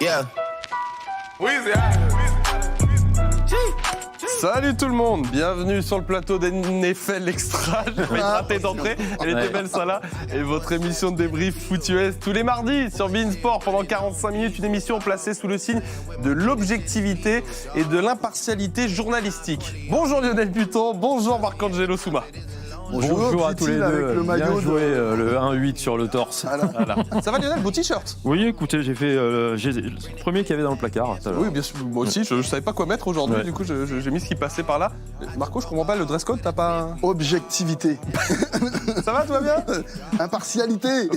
Yeah. Salut tout le monde, bienvenue sur le plateau d'NFL Extra. Je vais rater d'entrée, elle était belle ça là. Et votre émission de débrief Foot US tous les mardis sur beIN Sport pendant 45 minutes. Une émission placée sous le signe de l'objectivité et de l'impartialité journalistique. Bonjour Lionel Buton, bonjour Marc-Angelo Souma. Bonjour à tous les deux, avec le maillot bien joué le 1-8 sur le torse. Voilà. Ça va Lionel, beau t-shirt. Oui, écoutez, j'ai fait le premier qu'il y avait dans le placard. Oui, bien sûr, moi aussi, je savais pas quoi mettre aujourd'hui, Ouais. du coup j'ai mis ce qui passait par là. Marco, je comprends pas, le dress code, t'as pas... Objectivité. Ça va, tout va bien? Impartialité.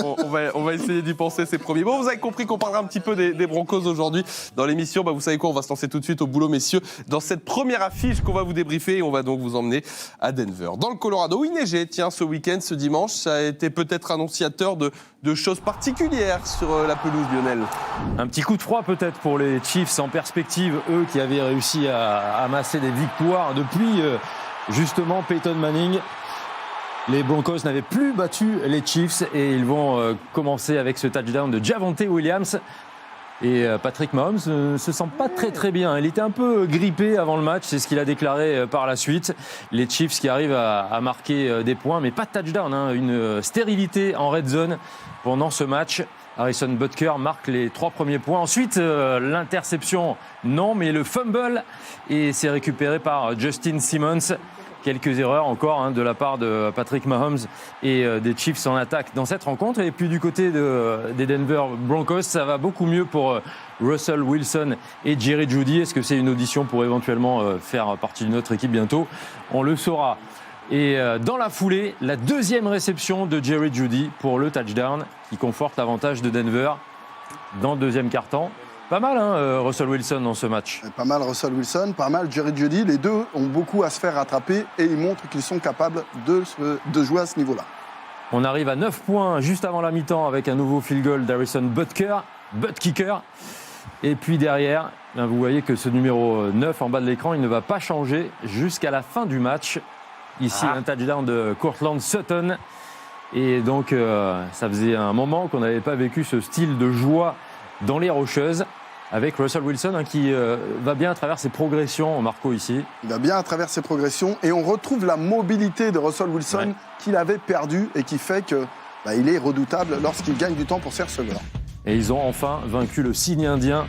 On va essayer d'y penser, c'est promis. Bon, vous avez compris qu'on parlera un petit peu des Broncos aujourd'hui dans l'émission. Vous savez quoi, on va se lancer tout de suite au boulot, messieurs, dans cette première affiche qu'on va vous débriefer et on va donc vous emmener à Denver. Dans le Colorado, où il neigeait, tiens, ce week-end, ce dimanche, ça a été peut-être annonciateur de choses particulières sur la pelouse, Lionel. Un petit coup de froid peut-être pour les Chiefs en perspective, eux qui avaient réussi à amasser des victoires depuis justement Peyton Manning. Les Broncos n'avaient plus battu les Chiefs et ils vont commencer avec ce touchdown de Javonte Williams. Et Patrick Mahomes ne se sent pas très bien. Il était un peu grippé avant le match, c'est ce qu'il a déclaré par la suite. Les Chiefs qui arrivent à marquer des points, mais pas de touchdown, hein, une stérilité en red zone pendant ce match. Harrison Butker marque les 3 premiers points. Ensuite, l'interception, non, mais le fumble. Et c'est récupéré par Justin Simmons. Quelques erreurs encore de la part de Patrick Mahomes et des Chiefs en attaque dans cette rencontre. Et puis du côté des Denver Broncos, ça va beaucoup mieux pour Russell Wilson et Jerry Jeudy. Est-ce que c'est une audition pour éventuellement faire partie de notre équipe bientôt? On le saura. Et dans la foulée, la deuxième réception de Jerry Jeudy pour le touchdown qui conforte l'avantage de Denver dans le deuxième quart-temps. Pas mal, Russell Wilson dans ce match. Pas mal Russell Wilson, pas mal Jerry Jeudy. Les deux ont beaucoup à se faire rattraper et ils montrent qu'ils sont capables de jouer à ce niveau-là. On arrive à 9 points juste avant la mi-temps avec un nouveau field goal d'Harrison Butker, butt kicker. Et puis derrière, vous voyez que ce numéro 9 en bas de l'écran, il ne va pas changer jusqu'à la fin du match. Ici, un touchdown de Courtland Sutton. Et donc, ça faisait un moment qu'on n'avait pas vécu ce style de joie dans les Rocheuses, avec Russell Wilson qui va bien à travers ses progressions, Marco, ici. Il va bien à travers ses progressions et on retrouve la mobilité de Russell Wilson qu'il avait perdue et qui fait qu'il est redoutable lorsqu'il gagne du temps pour ses receveurs. Et ils ont enfin vaincu le signe indien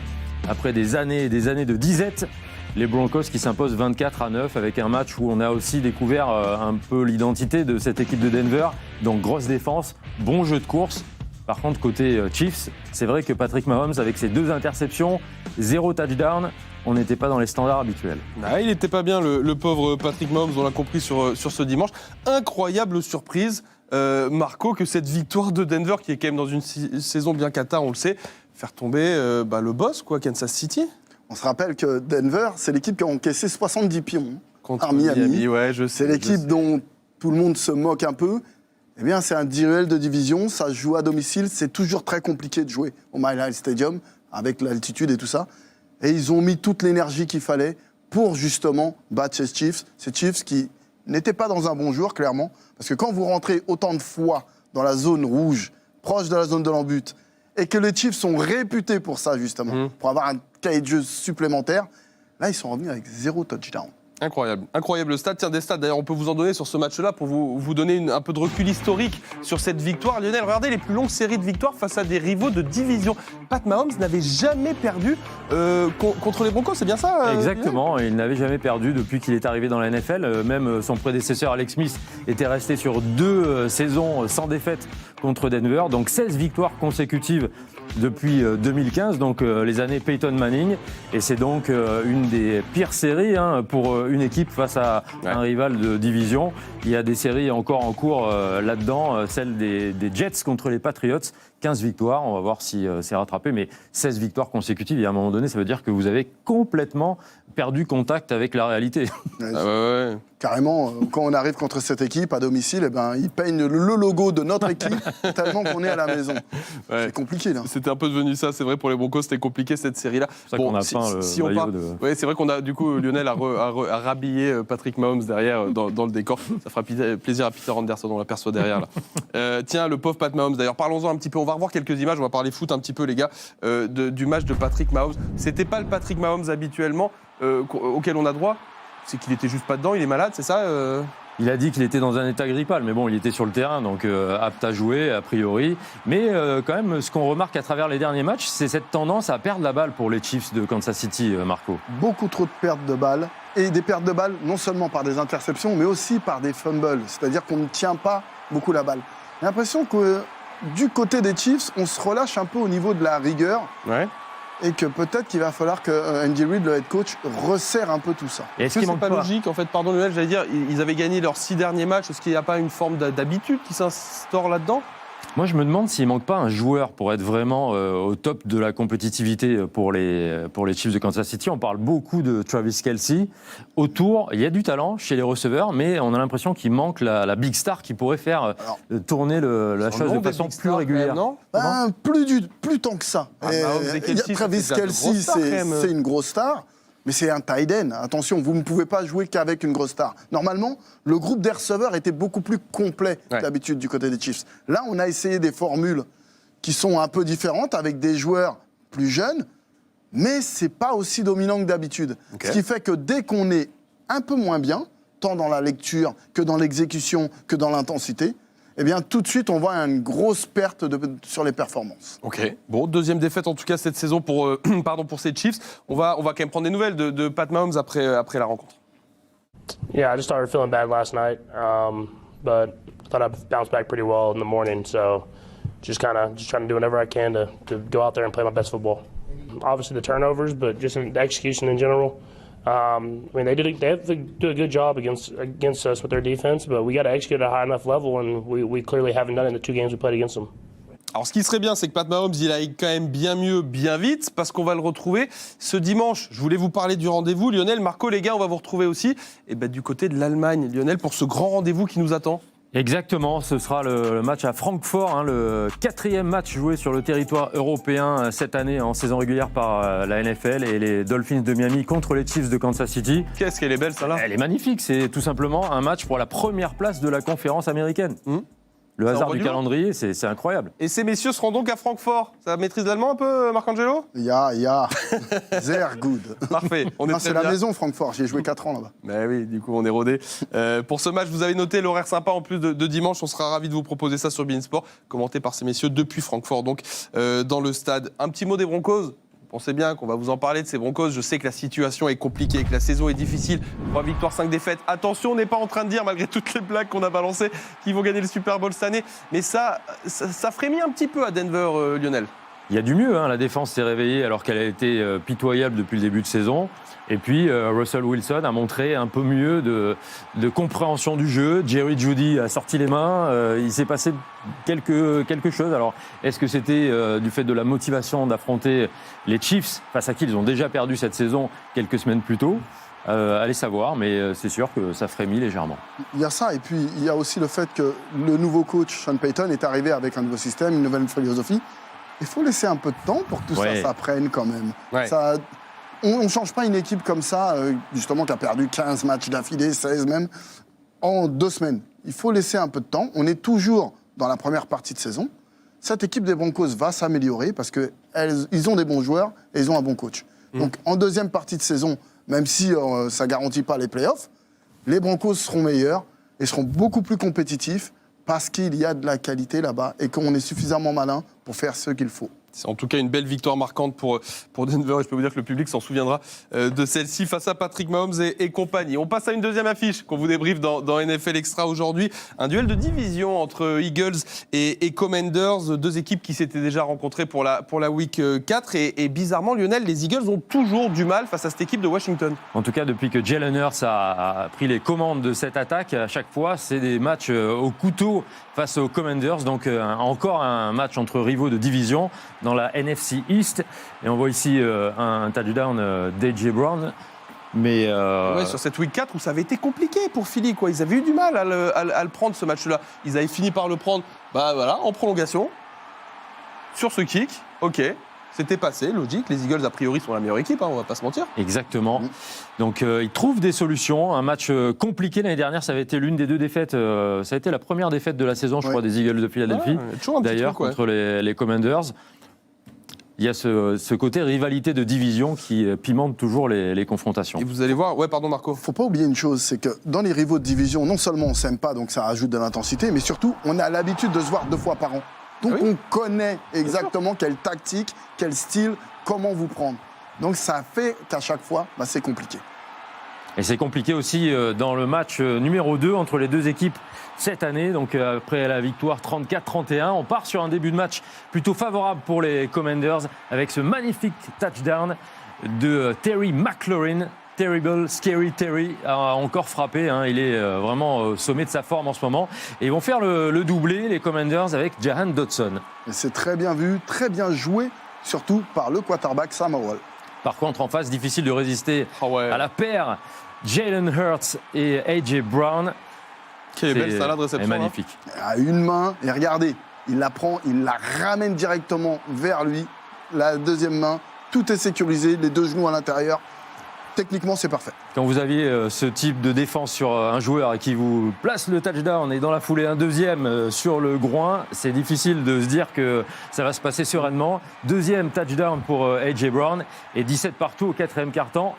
après des années et des années de disette. Les Broncos qui s'imposent 24-9 avec un match où on a aussi découvert un peu l'identité de cette équipe de Denver. Donc grosse défense, bon jeu de course. Par contre, côté Chiefs, c'est vrai que Patrick Mahomes, avec ses 2 interceptions, 0 touchdown, on n'était pas dans les standards habituels. Ah, il n'était pas bien, le pauvre Patrick Mahomes, on l'a compris sur ce dimanche. Incroyable surprise, Marco, que cette victoire de Denver, qui est quand même dans une saison bien cata, on le sait, faire tomber le boss, Kansas City. On se rappelle que Denver, c'est l'équipe qui a encaissé 70 pions Contre par Miami. Ouais, je sais. C'est l'équipe dont tout le monde se moque un peu. Eh bien, c'est un duel de division, ça se joue à domicile, c'est toujours très compliqué de jouer au Mile High Stadium, avec l'altitude et tout ça. Et ils ont mis toute l'énergie qu'il fallait pour justement battre ces Chiefs qui n'étaient pas dans un bon jour, clairement. Parce que quand vous rentrez autant de fois dans la zone rouge, proche de la zone de l'embut, et que les Chiefs sont réputés pour ça, justement, pour avoir un cahier de jeu supplémentaire, là, ils sont revenus avec 0 touchdown. Incroyable stade. Tiens, des stats, d'ailleurs, on peut vous en donner sur ce match-là pour vous donner un peu de recul historique sur cette victoire. Lionel, regardez les plus longues séries de victoires face à des rivaux de division. Pat Mahomes n'avait jamais perdu contre les Broncos, c'est bien ça Exactement, il n'avait jamais perdu depuis qu'il est arrivé dans la NFL. Même son prédécesseur Alex Smith était resté sur 2 saisons sans défaite contre Denver. Donc 16 victoires consécutives depuis 2015, donc les années Peyton Manning. Et c'est donc une des pires séries pour une équipe face à un rival de division. Il y a des séries encore en cours là-dedans, celle des Jets contre les Patriots. 15 victoires, on va voir si c'est rattrapé, mais 16 victoires consécutives. Et à un moment donné, ça veut dire que vous avez complètement perdu contact avec la réalité. Carrément, quand on arrive contre cette équipe à domicile, eh ben, ils peignent le logo de notre équipe tellement qu'on est à la maison. Ouais. C'est compliqué, là. C'était un peu devenu ça, c'est vrai, pour les Broncos, c'était compliqué cette série-là. C'est pour ça qu'on a peint le maillot de... Ouais, c'est vrai qu'on a, du coup, Lionel a rhabillé Patrick Mahomes derrière dans le décor. Ça fera plaisir à Peter Anderson, on l'aperçoit derrière, là. Tiens, le pauvre Pat Mahomes, d'ailleurs, parlons-en un petit peu. On va revoir quelques images, on va parler foot un petit peu, les gars, du match de Patrick Mahomes. C'était pas le Patrick Mahomes habituellement auquel on a droit. C'est qu'il était juste pas dedans, il est malade, c'est ça Il a dit qu'il était dans un état grippal, mais bon, il était sur le terrain, donc apte à jouer, a priori. Mais quand même, ce qu'on remarque à travers les derniers matchs, c'est cette tendance à perdre la balle pour les Chiefs de Kansas City, Marco. Beaucoup trop de pertes de balles. Et des pertes de balles, non seulement par des interceptions, mais aussi par des fumbles. C'est-à-dire qu'on ne tient pas beaucoup la balle. J'ai l'impression que du côté des Chiefs, on se relâche un peu au niveau de la rigueur. Ouais. Et que peut-être qu'il va falloir que Andy Reid, le head coach, resserre un peu tout ça. Et est-ce Est-ce que qu'il c'est manque pas logique, en fait, pardon Lionel, j'allais dire, ils avaient gagné leurs 6 derniers matchs, est-ce qu'il n'y a pas une forme d'habitude qui s'instaure là-dedans ? Moi, je me demande s'il manque pas un joueur pour être vraiment au top de la compétitivité pour les Chiefs de Kansas City. On parle beaucoup de Travis Kelce. Autour, il y a du talent chez les receveurs, mais on a l'impression qu'il manque la big star qui pourrait faire tourner la chose de façon plus régulière. Non Plus tant que ça. Mahomes et Kelce, Travis c'est déjà de grosses Kelce, stars, quand même. c'est une grosse star. Mais c'est un tight end. Attention, vous ne pouvez pas jouer qu'avec une grosse star. Normalement, le groupe des receveurs était beaucoup plus complet que d'habitude du côté des Chiefs. Là, on a essayé des formules qui sont un peu différentes avec des joueurs plus jeunes, mais c'est pas aussi dominant que d'habitude. Okay. Ce qui fait que dès qu'on est un peu moins bien, tant dans la lecture que dans l'exécution, que dans l'intensité, eh bien, tout de suite, on voit une grosse perte sur les performances. Ok. Bon, deuxième défaite en tout cas cette saison pour ces Chiefs. On va quand même prendre des nouvelles de Pat Mahomes après la rencontre. Yeah, I just started feeling bad last night, but thought I bounced back pretty well in the morning. So just trying to do whatever I can to go out there and play my best football. Obviously the turnovers, but just in the execution in general. I mean, they have to do a good job against us with their defense, but we got to execute at a high enough level, and we clearly haven't done it in the 2 games we played against them. Alors, ce qui serait bien, c'est que Pat Mahomes, il aille quand même bien mieux, bien vite, parce qu'on va le retrouver ce dimanche. Je voulais vous parler du rendez-vous. Lionel, Marco, les gars, on va vous retrouver aussi du côté de l'Allemagne. Lionel, pour ce grand rendez-vous qui nous attend. Exactement, ce sera le match à Francfort, le 4e match joué sur le territoire européen cette année en saison régulière par la NFL et les Dolphins de Miami contre les Chiefs de Kansas City. Qu'est-ce qu'elle est belle, celle-là. Elle est magnifique, c'est tout simplement un match pour la première place de la conférence américaine. Le hasard du calendrier, c'est incroyable. Et ces messieurs seront donc à Francfort. Ça maîtrise l'allemand un peu, Marcangelo ? Ja. Sehr good. Parfait. C'est la maison, Francfort. J'ai joué 4 ans là-bas. Ben oui, du coup, on est rodé. Pour ce match, vous avez noté l'horaire sympa en plus de dimanche. On sera ravis de vous proposer ça sur beIN Sport, commenté par ces messieurs depuis Francfort, donc dans le stade. Un petit mot des Broncos. Vous pensez bien qu'on va vous en parler de ces Broncos. Je sais que la situation est compliquée, que la saison est difficile. 3 victoires, 5 défaites. Attention, on n'est pas en train de dire, malgré toutes les blagues qu'on a balancées, qu'ils vont gagner le Super Bowl cette année. Mais ça frémit un petit peu à Denver, Lionel. Il y a du mieux, la défense s'est réveillée alors qu'elle a été pitoyable depuis le début de saison. Et puis Russell Wilson a montré un peu mieux de compréhension du jeu. Jerry Jeudy a sorti les mains. Il s'est passé quelque chose. Alors, est-ce que c'était du fait de la motivation d'affronter les Chiefs, face à qui ils ont déjà perdu cette saison quelques semaines plus tôt ? Allez savoir, mais c'est sûr que ça frémit légèrement. Il y a ça, et puis il y a aussi le fait que le nouveau coach, Sean Payton, est arrivé avec un nouveau système, une nouvelle philosophie. Il faut laisser un peu de temps pour que tout ça prenne quand même. Ouais. On ne change pas une équipe comme ça, justement, qui a perdu 15 matchs d'affilée, 16 même, en 2 semaines. Il faut laisser un peu de temps. On est toujours dans la première partie de saison. Cette équipe des Broncos va s'améliorer parce qu'ils ont des bons joueurs et ils ont un bon coach. Donc, en deuxième partie de saison, même si ça ne garantit pas les playoffs, les Broncos seront meilleurs et seront beaucoup plus compétitifs parce qu'il y a de la qualité là-bas et qu'on est suffisamment malin pour faire ce qu'il faut. C'est en tout cas une belle victoire marquante pour Denver et je peux vous dire que le public s'en souviendra de celle-ci face à Patrick Mahomes et compagnie. On passe à une deuxième affiche qu'on vous débriefe dans NFL Extra aujourd'hui. Un duel de division entre Eagles et Commanders, 2 équipes qui s'étaient déjà rencontrées pour la Week 4 et bizarrement, Lionel, les Eagles ont toujours du mal face à cette équipe de Washington. En tout cas, depuis que Jalen Hurts a pris les commandes de cette attaque, à chaque fois, c'est des matchs au couteau face aux Commanders. Donc encore un match entre rivaux de division dans la NFC East. Et on voit ici un touchdown d'A.J. Brown. Mais Ouais, sur cette week 4 où ça avait été compliqué pour Philly, quoi. Ils avaient eu du mal à le prendre, ce match-là. Ils avaient fini par le prendre, en prolongation, sur ce kick. Ok, c'était passé, logique. Les Eagles, a priori, sont la meilleure équipe, on va pas se mentir. exactement. Donc ils trouvent des solutions. Un match compliqué l'année dernière, ça avait été l'une des 2 défaites. Ça a été la première défaite de la saison, je crois, des Eagles de Philadelphie. Toujours un petit D'ailleurs, truc, ouais. contre les Commanders. Il y a ce côté rivalité de division qui pimente toujours les confrontations. Et vous allez voir, ouais, pardon Marco. Faut pas oublier une chose, c'est que dans les rivaux de division, non seulement on s'aime pas, donc ça rajoute de l'intensité, mais surtout, on a l'habitude de se voir 2 fois par an. Donc Ah oui. on connaît exactement quelle tactique, quel style, comment vous prendre. Donc ça fait qu'à chaque fois, c'est compliqué. Et c'est compliqué aussi dans le match numéro 2 entre les 2 équipes cette année. Donc après la victoire 34-31, on part sur un début de match plutôt favorable pour les Commanders avec ce magnifique touchdown de Terry McLaurin. Terrible, Scary Terry a encore frappé. Il est vraiment au sommet de sa forme en ce moment. Et ils vont faire le doublé, les Commanders, avec Jahan Dodson. Et c'est très bien vu, très bien joué, surtout par le quarterback Sam Howell. Par contre, en face, difficile de résister Ah ouais. à la paire Jalen Hurts et A.J. Brown. Quelle belle salade réception. C'est magnifique. À une main, et regardez, il la prend, il la ramène directement vers lui. La deuxième main, tout est sécurisé, les 2 genoux à l'intérieur. Techniquement, c'est parfait. Quand vous aviez ce type de défense sur un joueur et qui vous place le touchdown et dans la foulée un deuxième sur le groin, c'est difficile de se dire que ça va se passer sereinement. Deuxième touchdown pour A.J. Brown et 17 partout au 4e quart-temps.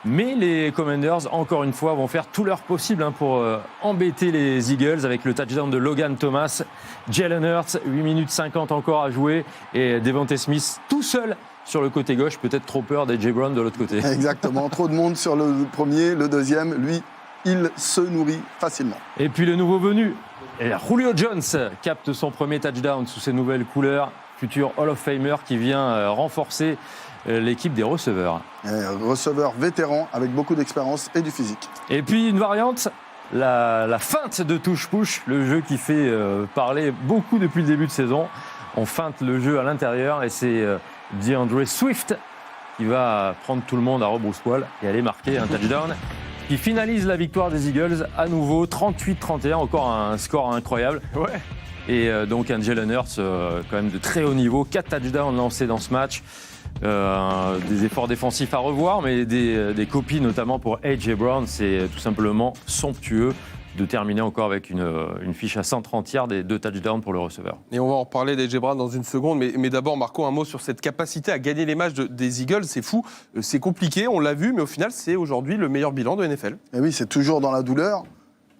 Mais les Commanders, encore une fois, vont faire tout leur possible pour embêter les Eagles avec le touchdown de Logan Thomas. Jalen Hurts, 8 minutes 50 encore à jouer et Devontae Smith tout seul sur le côté gauche, peut-être trop peur d'A.J. Brown de l'autre côté. Exactement, trop de monde sur le premier, le deuxième, lui, il se nourrit facilement. Et puis le nouveau venu, Julio Jones, capte son premier touchdown sous ses nouvelles couleurs, futur Hall of Famer qui vient renforcer l'équipe des receveurs. Receveur vétéran avec beaucoup d'expérience et du physique. Et puis une variante, la feinte de touche-push, le jeu qui fait parler beaucoup depuis le début de saison. On feinte le jeu à l'intérieur et c'est DeAndre Swift qui va prendre tout le monde à rebrousse-poil et aller marquer un touchdown qui finalise la victoire des Eagles à nouveau 38-31, encore un score incroyable. Ouais. Et donc un Jalen Hurts quand même de très haut niveau, 4 touchdowns lancés dans ce match. Des efforts défensifs à revoir, mais des copies notamment pour A.J. Brown, c'est tout simplement somptueux de terminer encore avec une fiche à 130 yards et 2 touchdowns pour le receveur. Et on va en reparler d'A.J. Brown dans une seconde, mais d'abord Marco, un mot sur cette capacité à gagner les matchs des Eagles, c'est fou, c'est compliqué, on l'a vu, mais au final c'est aujourd'hui le meilleur bilan de NFL. Et oui, c'est toujours dans la douleur,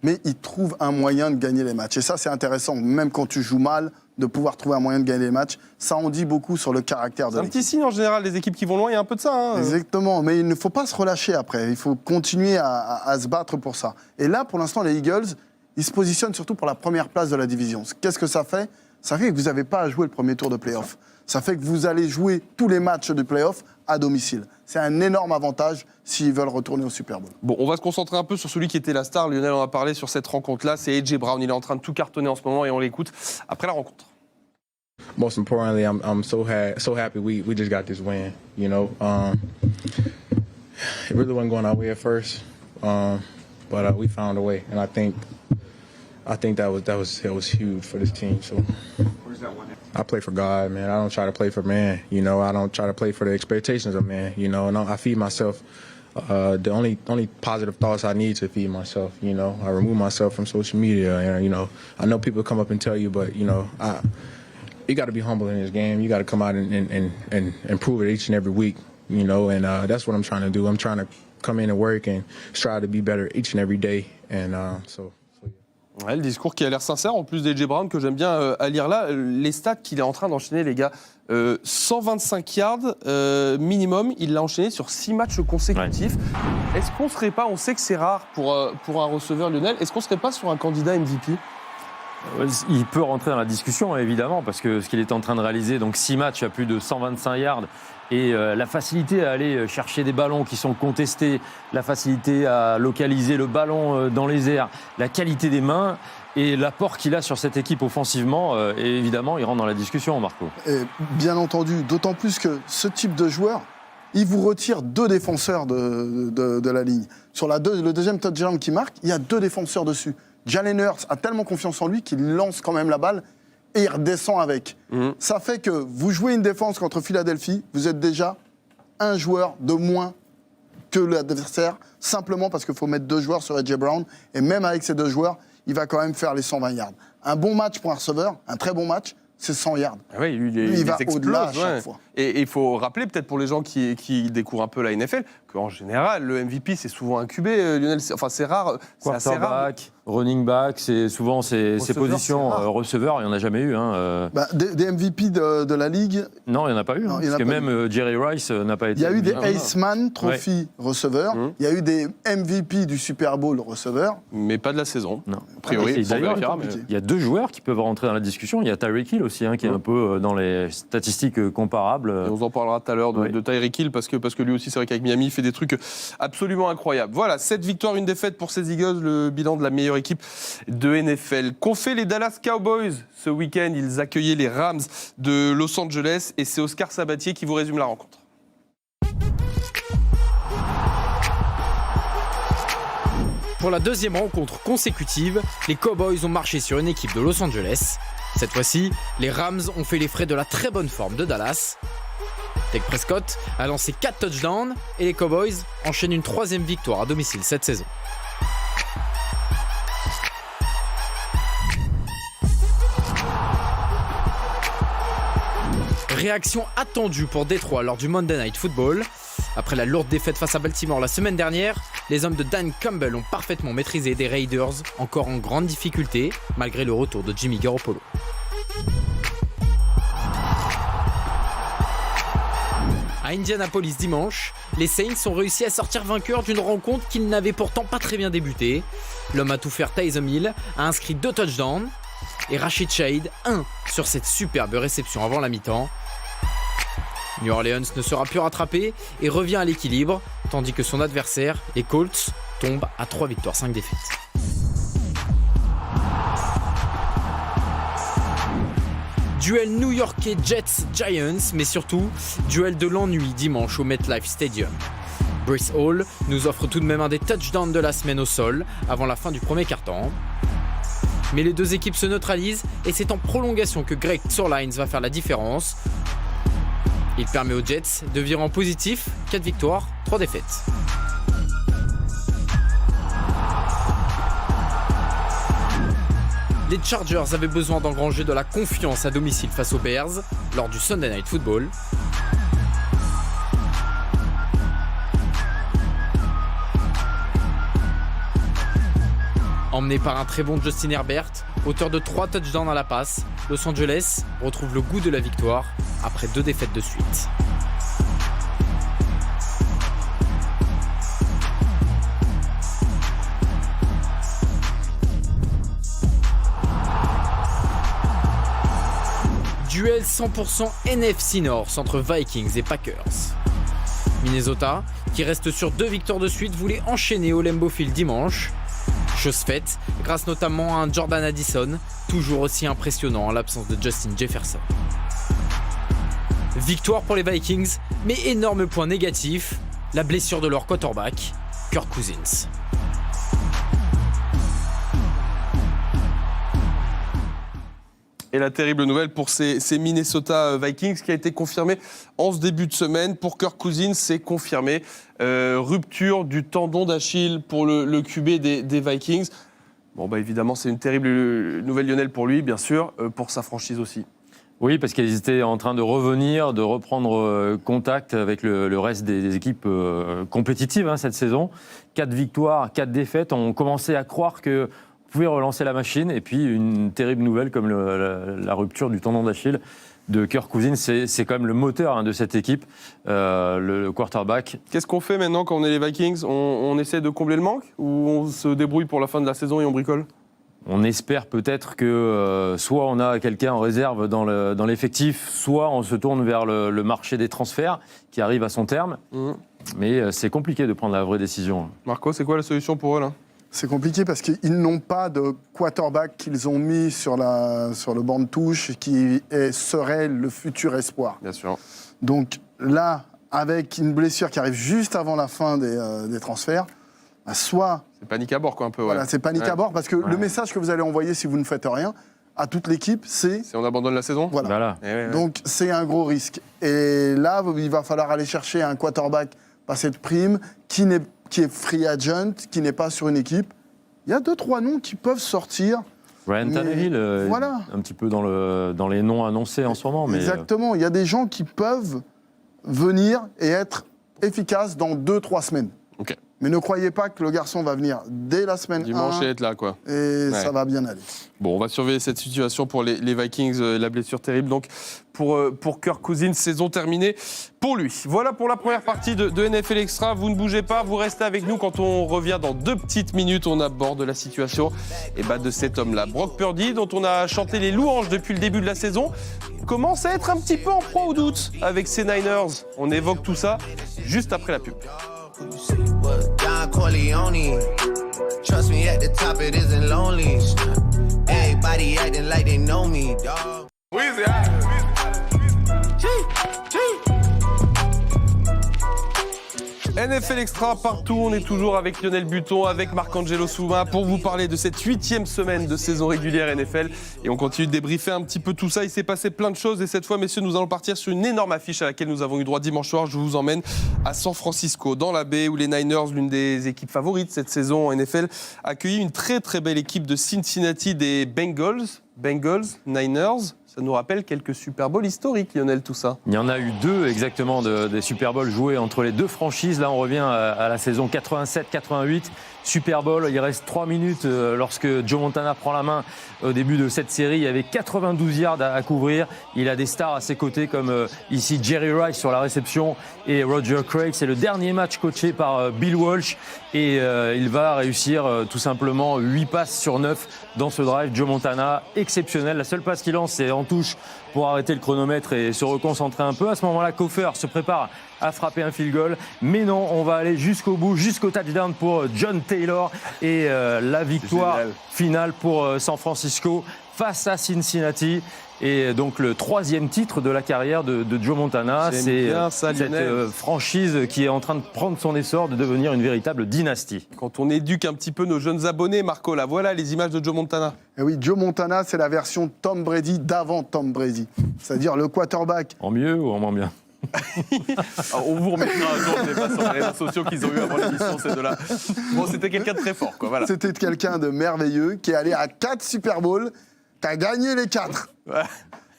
mais il trouve un moyen de gagner les matchs. Et ça, c'est intéressant, même quand tu joues mal, de pouvoir trouver un moyen de gagner les matchs. Ça en dit beaucoup sur le caractère de C'est un l'équipe. petit signe en général, les équipes qui vont loin, il y a un peu de ça. Exactement, mais il ne faut pas se relâcher après. Il faut continuer à se battre pour ça. Et là, pour l'instant, les Eagles, ils se positionnent surtout pour la première place de la division. Qu'est-ce que ça fait ? Ça fait que vous n'avez pas à jouer le premier tour de play-off. Ça fait que vous allez jouer tous les matchs de play-off à domicile. C'est un énorme avantage s'ils veulent retourner au Super Bowl. Bon, on va se concentrer un peu sur celui qui était la star. Lionel en a parlé sur cette rencontre-là. C'est A.J. Brown. Il est en train de tout cartonner en ce moment et on l'écoute après la rencontre. Most importantly, I'm so happy we just got this win. You know, it really wasn't going our way at first, but we found a way, and I think that was huge for this team. So. Where's that one? I play for God, man. I don't try to play for man. You know, I don't try to play for the expectations of man. You know, and I feed myself. The only positive thoughts I need to feed myself. You know, I remove myself from social media, and you know, I know people come up and tell you, but you know, you got to be humble in this game. You got to come out and prove it each and every week. You know, and that's what I'm trying to do. I'm trying to come in and work and strive to be better each and every day. And so. Ouais, le discours qui a l'air sincère, en plus d'A.J. Brown, que j'aime bien à lire là. Les stats qu'il est en train d'enchaîner, les gars. 125 yards minimum, il l'a enchaîné sur 6 matchs consécutifs. Ouais. Est-ce qu'on serait pas, on sait que c'est rare pour un receveur, Lionel, est-ce qu'on serait pas sur un candidat MVP ? Il peut rentrer dans la discussion, évidemment, parce que ce qu'il est en train de réaliser, donc 6 matchs à plus de 125 yards, et la facilité à aller chercher des ballons qui sont contestés, la facilité à localiser le ballon dans les airs, la qualité des mains et l'apport qu'il a sur cette équipe offensivement, et évidemment, il rentre dans la discussion, Marco. Et bien entendu, d'autant plus que ce type de joueur, il vous retire 2 défenseurs de la ligne. Sur le deuxième touchdown qui marque, il y a 2 défenseurs dessus. Jalen Hurts a tellement confiance en lui qu'il lance quand même la balle et il redescend avec. Ça fait que vous jouez une défense contre Philadelphie, vous êtes déjà un joueur de moins que l'adversaire, simplement parce qu'il faut mettre 2 joueurs sur A.J. Brown, et même avec ces 2 joueurs, il va quand même faire les 120 yards. Un bon match pour un receveur, un très bon match, c'est 100 yards. Oui, il va explose, au-delà à chaque fois. Et il faut rappeler, peut-être pour les gens qui découvrent un peu la NFL, qu'en général, le MVP, c'est souvent un QB, Lionel. Enfin, c'est rare. C'est assez rare. Quarterback, running back, c'est souvent ces positions. Receveur, il n'y en a jamais eu. Des MVP de la Ligue. Non, il n'y en a pas eu. Non, Parce que même Jerry Rice n'a pas été. Il y a eu des Iceman Trophy receveurs. Il y a eu des MVP du Super Bowl receveurs. Mais pas de la saison. Non. A priori, D'ailleurs, mais... il y a 2 joueurs qui peuvent rentrer dans la discussion. Il y a Tyreek Hill aussi, qui est un peu dans les statistiques comparables. Et on en parlera tout à l'heure de Tyreek Hill, parce que lui aussi, c'est vrai qu'avec Miami, il fait des trucs absolument incroyables. Voilà, 7 victoires, 1 défaite pour ces Eagles, le bilan de la meilleure équipe de NFL. Qu'ont fait les Dallas Cowboys ce week-end? Ils accueillaient les Rams de Los Angeles et c'est Oscar Sabatier qui vous résume la rencontre. Pour la deuxième rencontre consécutive, les Cowboys ont marché sur une équipe de Los Angeles. Cette fois-ci, les Rams ont fait les frais de la très bonne forme de Dallas. Dak Prescott a lancé 4 touchdowns et les Cowboys enchaînent une 3e victoire à domicile cette saison. Réaction attendue pour Détroit lors du Monday Night Football. Après la lourde défaite face à Baltimore la semaine dernière, les hommes de Dan Campbell ont parfaitement maîtrisé des Raiders encore en grande difficulté malgré le retour de Jimmy Garoppolo. À Indianapolis dimanche, les Saints ont réussi à sortir vainqueurs d'une rencontre qu'ils n'avaient pourtant pas très bien débuté. L'homme à tout faire Taysom Hill a inscrit 2 touchdowns et Rashid Shaheed 1 sur cette superbe réception avant la mi-temps. New Orleans ne sera plus rattrapé et revient à l'équilibre, tandis que son adversaire, les Colts, tombe à 3 victoires, 5 défaites. Duel new-yorkais Jets-Giants, mais surtout, duel de l'ennui dimanche au MetLife Stadium. Breece Hall nous offre tout de même un des touchdowns de la semaine au sol, avant la fin du premier quart-temps. Mais les 2 équipes se neutralisent et c'est en prolongation que Greg Zuerlein va faire la différence. Il permet aux Jets de virer en positif, 4 victoires, 3 défaites. Les Chargers avaient besoin d'engranger de la confiance à domicile face aux Bears lors du Sunday Night Football. Emmené par un très bon Justin Herbert, auteur de 3 touchdowns à la passe, Los Angeles retrouve le goût de la victoire après 2 défaites de suite. Duel 100% NFC North entre Vikings et Packers. Minnesota, qui reste sur 2 victoires de suite, voulait enchaîner au Lambeau Field dimanche. Chose faite, grâce notamment à un Jordan Addison, toujours aussi impressionnant en l'absence de Justin Jefferson. Victoire pour les Vikings, mais énorme point négatif, la blessure de leur quarterback, Kirk Cousins. Et la terrible nouvelle pour ces Minnesota Vikings qui a été confirmée en ce début de semaine. Pour Kirk Cousins, c'est confirmé. Rupture du tendon d'Achille pour le QB des Vikings. Bon, évidemment, c'est une terrible nouvelle, Lionel, pour lui, bien sûr, pour sa franchise aussi. Oui, parce qu'ils étaient en train de revenir, de reprendre contact avec le reste des équipes compétitives cette saison. 4 victoires, 4 défaites. On commençait à croire que pouvait relancer la machine, et puis une terrible nouvelle comme la rupture du tendon d'Achille de Kirk Cousins, c'est quand même le moteur de cette équipe, le quarterback. Qu'est-ce qu'on fait maintenant quand on est les Vikings? On essaie de combler le manque ou on se débrouille pour la fin de la saison et on bricole? On espère peut-être que soit on a quelqu'un en réserve dans l'effectif, soit on se tourne vers le marché des transferts qui arrive à son terme. Mais c'est compliqué de prendre la vraie décision. Marco, c'est quoi la solution pour eux là? C'est compliqué parce qu'ils n'ont pas de quarterback qu'ils ont mis sur le banc de touche qui serait le futur espoir. Bien sûr. Donc là, avec une blessure qui arrive juste avant la fin des transferts, bah, soit C'est panique à bord, quoi, un peu. Ouais. voilà, c'est panique à bord, parce que le message que vous allez envoyer si vous ne faites rien à toute l'équipe, c'est Si on abandonne la saison. voilà. Eh ouais. Donc c'est un gros risque. Et là, il va falloir aller chercher un quarterback passé de prime qui est free agent, qui n'est pas sur une équipe. Il y a 2-3 noms qui peuvent sortir. Ryan Mais Tannehill, voilà. un petit peu dans les noms annoncés en ce moment. Mais Exactement. Il y a des gens qui peuvent venir et être efficaces dans 2-3 semaines. Ok. Mais ne croyez pas que le garçon va venir dès la semaine Dimanche 1 et être là, quoi. et ça va bien aller. Bon, on va surveiller cette situation pour les Vikings, la blessure terrible. Donc, pour Kirk Cousins, saison terminée pour lui. Voilà pour la première partie de NFL Extra. Vous ne bougez pas, vous restez avec nous. Quand on revient dans 2 petites minutes, on aborde la situation de cet homme-là. Brock Purdy, dont on a chanté les louanges depuis le début de la saison, commence à être un petit peu en proie au doute avec ses Niners. On évoque tout ça juste après la pub. Don Corleone. Trust me, at the top it isn't lonely. Everybody acting like they know me, dog. NFL Extra partout, on est toujours avec Lionel Buton, avec Marc-Angelo Souma pour vous parler de cette 8e semaine de saison régulière NFL. Et on continue de débriefer un petit peu tout ça. Il s'est passé plein de choses et cette fois, messieurs, nous allons partir sur une énorme affiche à laquelle nous avons eu droit dimanche soir. Je vous emmène à San Francisco, dans la baie, où les Niners, l'une des équipes favorites cette saison en NFL, accueillit une très très belle équipe de Cincinnati, des Bengals, Niners. Ça nous rappelle quelques Super Bowls historiques, Lionel, tout ça. il y en a eu 2 exactement des Super Bowls joués entre les 2 franchises. Là, on revient à la saison 87-88. Super Bowl, il reste 3 minutes lorsque Joe Montana prend la main au début de cette série. Il y avait 92 yards à couvrir. Il a des stars à ses côtés comme ici Jerry Rice sur la réception et Roger Craig. C'est le dernier match coaché par Bill Walsh et il va réussir tout simplement 8 passes sur 9 dans ce drive. Joe Montana, exceptionnel. La seule passe qu'il lance, c'est en touche pour arrêter le chronomètre et se reconcentrer un peu. À ce moment-là, Koffer se prépare à frapper un field goal. Mais non, on va aller jusqu'au bout, jusqu'au touchdown pour John Taylor. Et la victoire finale pour San Francisco face à Cincinnati. Et donc le 3e titre de la carrière de Joe Montana. C'est bien ça, cette franchise qui est en train de prendre son essor, de devenir une véritable dynastie. Quand on éduque un petit peu nos jeunes abonnés, Marco, là, voilà les images de Joe Montana. Et oui, Joe Montana, c'est la version Tom Brady d'avant Tom Brady. C'est-à-dire le quarterback. En mieux ou en moins bien? Alors, on vous remettra un jour les débats sur les réseaux sociaux qu'ils ont eu avant l'émission, ces deux-là. Bon, c'était quelqu'un de très fort, quoi, voilà. C'était quelqu'un de merveilleux qui est allé à 4 Super Bowls, qui a gagné les 4. Ouais.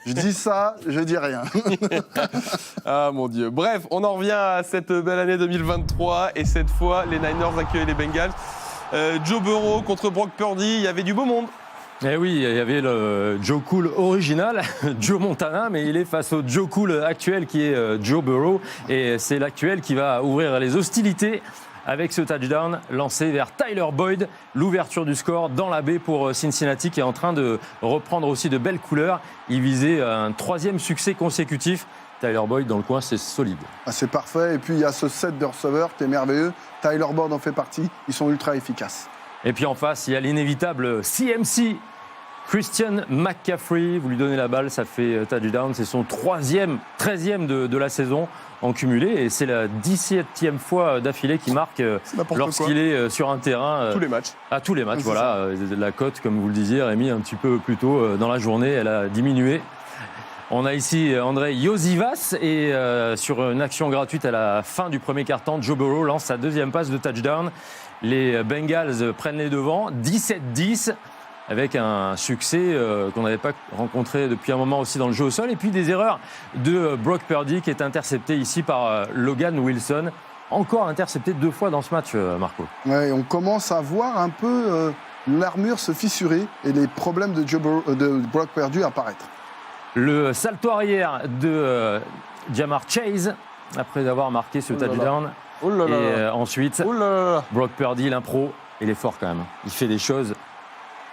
Je dis ça, je dis rien. Ah mon Dieu. Bref, on en revient à cette belle année 2023 et cette fois, les Niners accueillent les Bengals. Joe Burrow contre Brock Purdy, il y avait du beau monde. Eh oui, il y avait le Joe Cool original, Joe Montana, mais il est face au Joe Cool actuel qui est Joe Burrow. Et c'est l'actuel qui va ouvrir les hostilités avec ce touchdown lancé vers Tyler Boyd. L'ouverture du score dans la baie pour Cincinnati qui est en train de reprendre aussi de belles couleurs. Il visait un 3e succès consécutif. Tyler Boyd dans le coin, c'est solide. Ah, c'est parfait. Et puis il y a ce set de receveurs qui est merveilleux. Tyler Boyd en fait partie. Ils sont ultra efficaces. Et puis en face, il y a l'inévitable CMC. Christian McCaffrey, vous lui donnez la balle, ça fait touchdown. C'est son 13e de la saison en cumulé. Et c'est la 17e fois d'affilée qu'il marque lorsqu'il est sur un terrain. Tous les matchs. À tous les matchs, C'est voilà. La cote, comme vous le disiez, Rémi, un petit peu plus tôt dans la journée, elle a diminué. On a ici André Iosivas et sur une action gratuite à la fin du premier quart-temps, Joe Burrow lance sa 2e passe de touchdown. Les Bengals prennent les devants, 17-10. Avec un succès qu'on n'avait pas rencontré depuis un moment aussi dans le jeu au sol. Et puis des erreurs de Brock Purdy qui est intercepté ici par Logan Wilson. Encore intercepté 2 fois dans ce match, Marco. Ouais, on commence à voir un peu l'armure se fissurer et les problèmes de Brock Purdy apparaître. Le salto arrière de Jamar Chase, après avoir marqué ce touchdown. Oh là là. Et ensuite, Oh là là. Brock Purdy, l'impro, il est fort quand même. Il fait des choses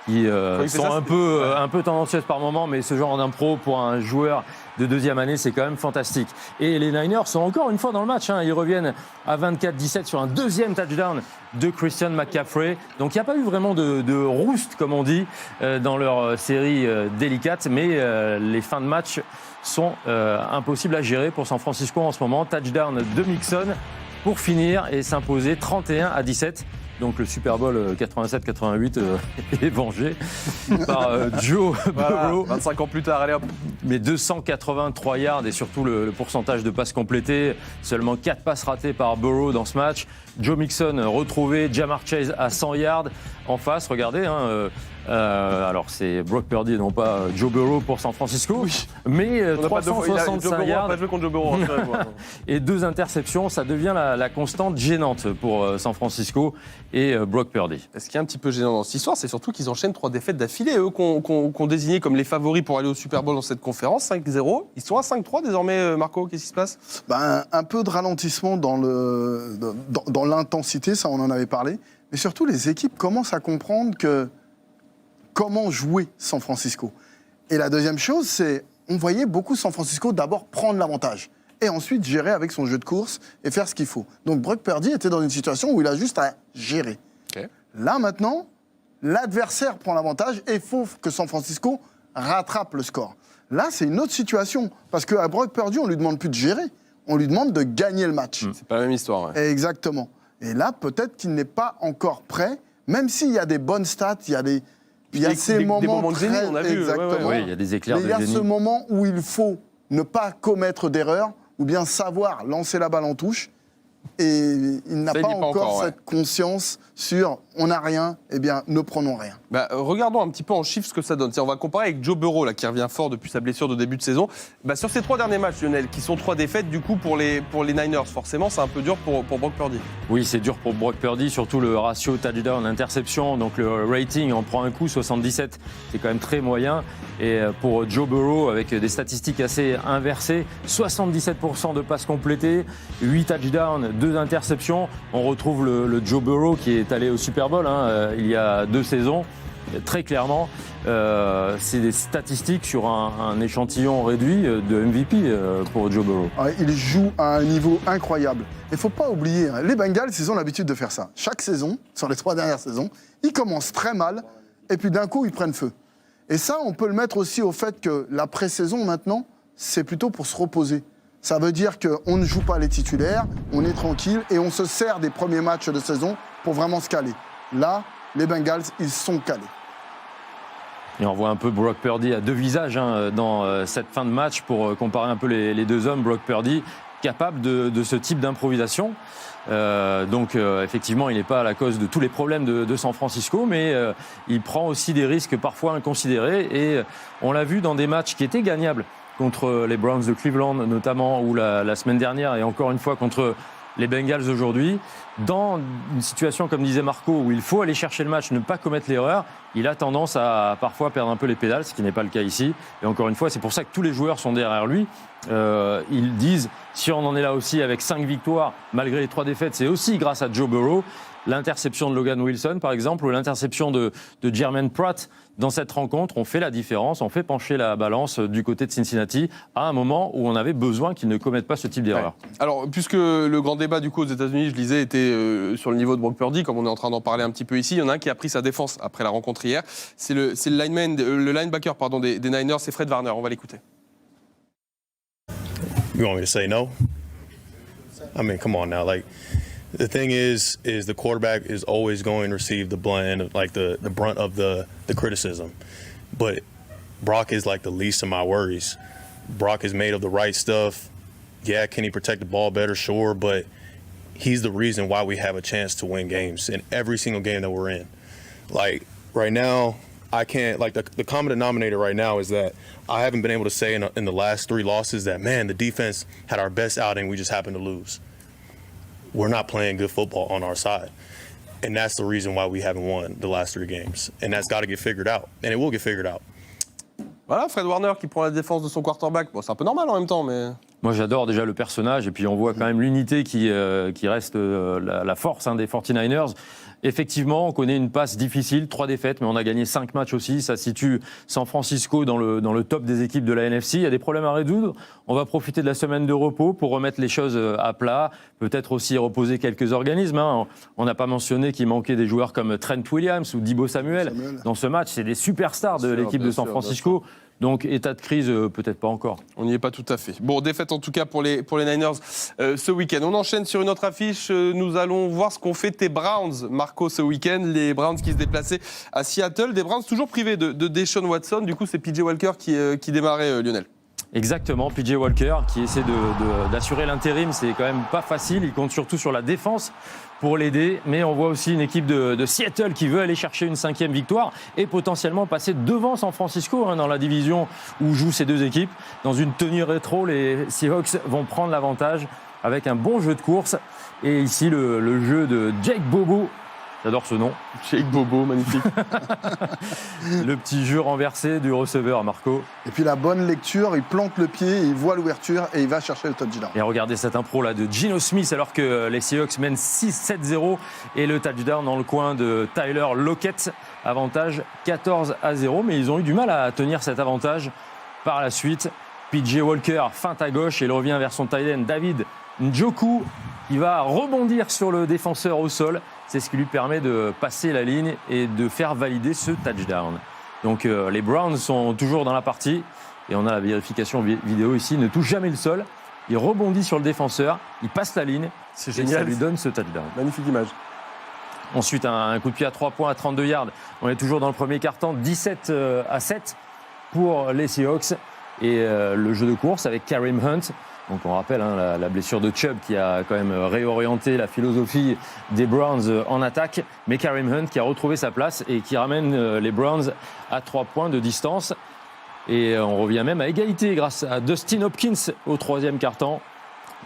qui fait sont ça, un peu tendancieuses par moment, mais ce genre d'impro pour un joueur de deuxième année, c'est quand même fantastique. Et les Niners sont encore une fois dans le match. Ils reviennent à 24-17 sur un deuxième touchdown de Christian McCaffrey. Donc il n'y a pas eu vraiment de roost, comme on dit, dans leur série délicate, mais les fins de match sont impossibles à gérer pour San Francisco en ce moment. Touchdown de Mixon pour finir et s'imposer 31-17. Donc le Super Bowl 87-88 est vengé par Joe Burrow. 25 ans plus tard, allez hop. Mais 283 yards et surtout le pourcentage de passes complétées. Seulement 4 passes ratées par Burrow dans ce match. Joe Mixon retrouvé, Jamar Chase à 100 yards. En face, regardez, alors c'est Brock Purdy et non pas Joe Burrow pour San Francisco. Oui. Mais 365 yards pas joué contre Joe Burrow, et 2 interceptions. Ça devient la constante gênante pour San Francisco et Brock Purdy. Ce qui est un petit peu gênant dans cette histoire, c'est surtout qu'ils enchaînent 3 défaites d'affilée. Eux qu'on désignait comme les favoris pour aller au Super Bowl dans cette conférence, 5-0. Ils sont à 5-3 désormais, Marco, qu'est-ce qui se passe? Un peu de ralentissement dans l'intensité, ça on en avait parlé. Mais surtout, les équipes commencent à comprendre comment jouer San Francisco. Et la deuxième chose, c'est on voyait beaucoup San Francisco d'abord prendre l'avantage et ensuite gérer avec son jeu de course et faire ce qu'il faut. Donc Brock Purdy était dans une situation où il a juste à gérer. Okay. Là, maintenant, l'adversaire prend l'avantage et il faut que San Francisco rattrape le score. Là, c'est une autre situation parce qu'à Brock Purdy, on ne lui demande plus de gérer, on lui demande de gagner le match. C'est pas la même histoire. Ouais. Exactement. Et là, peut-être qu'il n'est pas encore prêt, même s'il y a des bonnes stats, il y a ces moments de génie, on a vu. Exactement. Oui, il y a des éclairs Mais de il y a génie. ce moment où il faut ne pas commettre d'erreur ou bien savoir lancer la balle en touche. Et il n'a Ça, il pas n'y est pas encore encore, cette conscience sur on n'a rien, eh bien ne prenons rien. Regardons un petit peu en chiffres ce que ça donne. On va comparer avec Joe Burrow là, qui revient fort depuis sa blessure de début de saison. Sur ces 3 derniers matchs, Lionel, qui sont 3 défaites du coup pour les Niners, forcément c'est un peu dur pour Brock Purdy. Oui, c'est dur pour Brock Purdy, surtout le ratio touchdown-interception. Donc le rating en prend un coup, 77, c'est quand même très moyen. Et pour Joe Burrow, avec des statistiques assez inversées, 77% de passes complétées, 8 touchdowns, 2 interceptions. On retrouve le Joe Burrow qui est allé au Super Bowl il y a 2 saisons. Très clairement, c'est des statistiques sur un échantillon réduit de MVP pour Joe Burrow. Il joue à un niveau incroyable. Il ne faut pas oublier, les Bengals, ils ont l'habitude de faire ça. Chaque saison, sur les 3 dernières saisons, ils commencent très mal et puis d'un coup, ils prennent feu. Et ça, on peut le mettre aussi au fait que la pré-saison, maintenant, c'est plutôt pour se reposer. Ça veut dire qu'on ne joue pas les titulaires, on est tranquille et on se sert des premiers matchs de saison pour vraiment se caler. Là, les Bengals, ils sont calés. Et on voit un peu Brock Purdy à 2 visages dans cette fin de match pour comparer un peu les 2 hommes. Brock Purdy, capable de ce type d'improvisation. Effectivement, il n'est pas à la cause de tous les problèmes de San Francisco, mais il prend aussi des risques parfois inconsidérés. Et on l'a vu dans des matchs qui étaient gagnables contre les Browns de Cleveland notamment, ou la semaine dernière, et encore une fois contre les Bengals aujourd'hui. Dans une situation, comme disait Marco, où il faut aller chercher le match, ne pas commettre l'erreur, il a tendance à parfois perdre un peu les pédales, ce qui n'est pas le cas ici. Et encore une fois, c'est pour ça que tous les joueurs sont derrière lui. Ils disent, si on en est là aussi avec 5 victoires, malgré les 3 défaites, c'est aussi grâce à Joe Burrow. L'interception de Logan Wilson, par exemple, ou l'interception de Jermaine Pratt dans cette rencontre ont fait la différence, ont fait pencher la balance du côté de Cincinnati à un moment où on avait besoin qu'ils ne commettent pas ce type d'erreur. Ouais. Alors, puisque le grand débat du coup aux États-Unis, je lisais, était sur le niveau de Brock Purdy, comme on est en train d'en parler un petit peu ici, il y en a un qui a pris sa défense après la rencontre hier. C'est le linebacker des Niners, c'est Fred Warner. On va l'écouter. You want me to say no? I mean, come on now. Like, the thing is the quarterback is always going to receive the blunt end, like the brunt of the criticism. But Brock is like the least of my worries. Brock is made of the right stuff. Yeah, can he protect the ball better? Sure, but he's the reason why we have a chance to win games in every single game that we're in. Like, right now, I can't, like, the common denominator right now is that I haven't been able to say in the last 3 losses that, man, the defense had our best outing, we just happened to lose. We're not playing good football on our side. And that's the reason why we haven't won the last 3 games. And that's got to get figured out. And it will get figured out. Voilà, Fred Warner qui prend la défense de son quarterback. Bon, c'est un peu normal en même temps, mais... Moi, j'adore déjà le personnage, et puis on voit quand même l'unité qui reste la force des 49ers. Effectivement, on connaît une passe difficile, 3 défaites, mais on a gagné 5 matchs aussi. Ça situe San Francisco dans le top des équipes de la NFC. Il y a des problèmes à résoudre. On va profiter de la semaine de repos pour remettre les choses à plat. Peut-être aussi reposer quelques organismes. On n'a pas mentionné qu'il manquait des joueurs comme Trent Williams ou Deebo Samuel. Dans ce match, c'est des superstars de l'équipe de San Francisco. Donc, état de crise, peut-être pas encore. On n'y est pas tout à fait. Bon, défaite en tout cas pour les Niners ce week-end. On enchaîne sur une autre affiche. Nous allons voir ce qu'ont fait tes Browns, Marco, ce week-end. Les Browns qui se déplaçaient à Seattle. Des Browns toujours privés de Deshaun Watson. Du coup, c'est PJ Walker qui démarrait, Lionel. Exactement, PJ Walker qui essaie d'assurer l'intérim. C'est quand même pas facile. Il compte surtout sur la défense pour l'aider, mais on voit aussi une équipe de Seattle qui veut aller chercher une 5e victoire et potentiellement passer devant San Francisco dans la division où jouent ces deux équipes. Dans une tenue rétro, les Seahawks vont prendre l'avantage avec un bon jeu de course. Et ici, le jeu de Jake Bobo. J'adore ce nom. Jake Bobo, magnifique. Le petit jeu renversé du receveur, Marco. Et puis la bonne lecture, il plante le pied, il voit l'ouverture et il va chercher le touchdown. Et regardez cette impro là de Geno Smith alors que les Seahawks mènent 6-7-0 et le touchdown dans le coin de Tyler Lockett. Avantage 14-0, mais ils ont eu du mal à tenir cet avantage par la suite. PJ Walker feinte à gauche et il revient vers son tight end David Njoku. Il va rebondir sur le défenseur au sol. C'est ce qui lui permet de passer la ligne et de faire valider ce touchdown. Donc les Browns sont toujours dans la partie. Et on a la vérification vidéo ici. Il ne touche jamais le sol. Il rebondit sur le défenseur. Il passe la ligne. C'est et génial. ça lui donne ce touchdown. Magnifique image. Ensuite, un coup de pied à 3 points à 32 yards. On est toujours dans le premier quart-temps. 17-7 pour les Seahawks. Et le jeu de course avec Kareem Hunt. Donc on rappelle la blessure de Chubb qui a quand même réorienté la philosophie des Browns en attaque. Mais Kareem Hunt qui a retrouvé sa place et qui ramène les Browns à 3 points de distance. Et on revient même à égalité grâce à Dustin Hopkins au 3e quart-temps.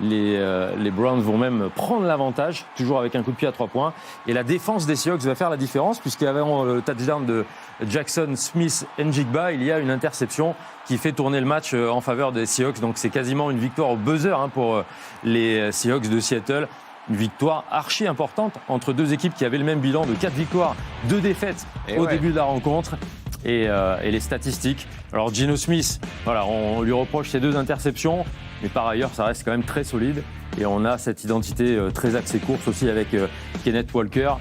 Les Browns vont même prendre l'avantage, toujours avec un coup de pied à 3 points. Et la défense des Seahawks va faire la différence, puisqu'avant le touchdown de Jackson Smith-Njigba, il y a une interception qui fait tourner le match en faveur des Seahawks. Donc c'est quasiment une victoire au buzzer pour les Seahawks de Seattle. Une victoire archi importante entre deux équipes qui avaient le même bilan de 4 victoires, 2 défaites au début de la rencontre. Et les statistiques. Alors Geno Smith, voilà, on lui reproche ses 2 interceptions, mais par ailleurs ça reste quand même très solide. Et on a cette identité très axée course aussi avec Kenneth Walker,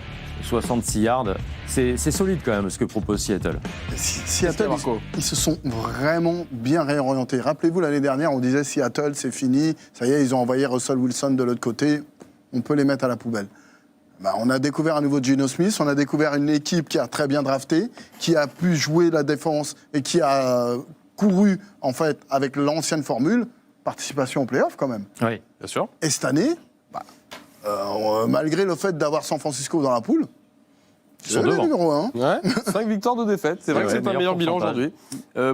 66 yards. C'est solide quand même ce que propose Seattle. Seattle, ils se sont vraiment bien réorientés. Rappelez-vous, l'année dernière, on disait Seattle, c'est fini. Ça y est, ils ont envoyé Russell Wilson de l'autre côté. On peut les mettre à la poubelle. On a découvert un nouveau Geno Smith, on a découvert une équipe qui a très bien drafté, qui a pu jouer la défense et qui a couru en fait avec l'ancienne formule, participation en play-off quand même. Oui, bien sûr. Et cette année, malgré le fait d'avoir San Francisco dans la poule, c'est le numéro 1. Ouais, 5 victoires, 2 défaites. C'est vrai que c'est un meilleur bilan aujourd'hui